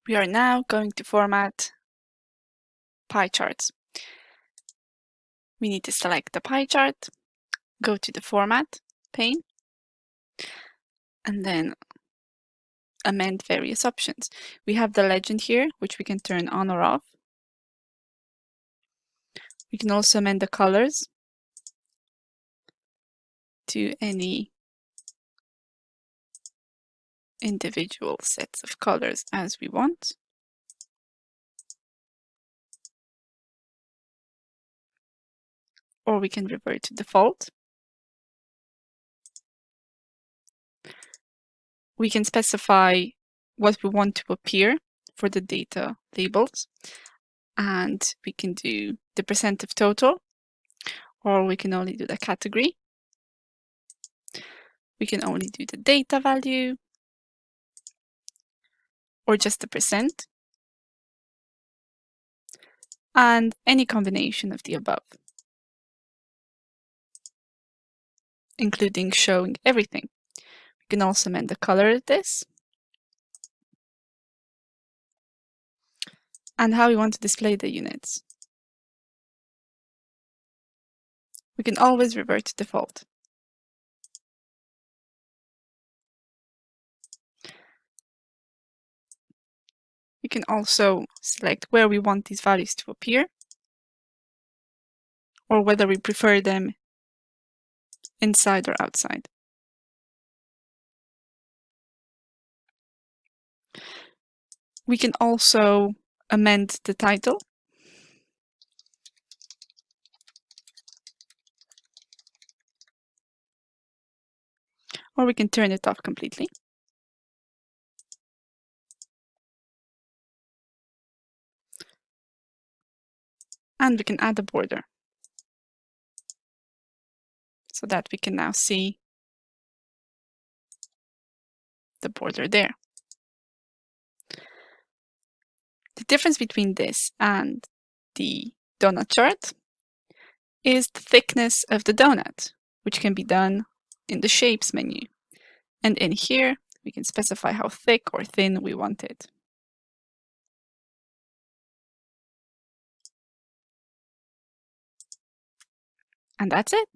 We are now going to format pie charts. We need to select the pie chart, go to the Format pane, and then amend various options. We have the legend here, which we can turn on or off. We can also amend the colors to any individual sets of colors as we want. Or we can revert to default. We can specify what we want to appear for the data labels, and we can do the percent of total, or we can only do the category. We can only do the data value, or just the percent, and any combination of the above, including showing everything. We can also amend the color of this, and how we want to display the units. We can always revert to default. We can also select where we want these values to appear, or whether we prefer them inside or outside. We can also amend the title, or we can turn it off completely. And we can add a border so that we can now see the border there. The difference between this and the donut chart is the thickness of the donut, which can be done in the Shapes menu. And in here, we can specify how thick or thin we want it. And that's it.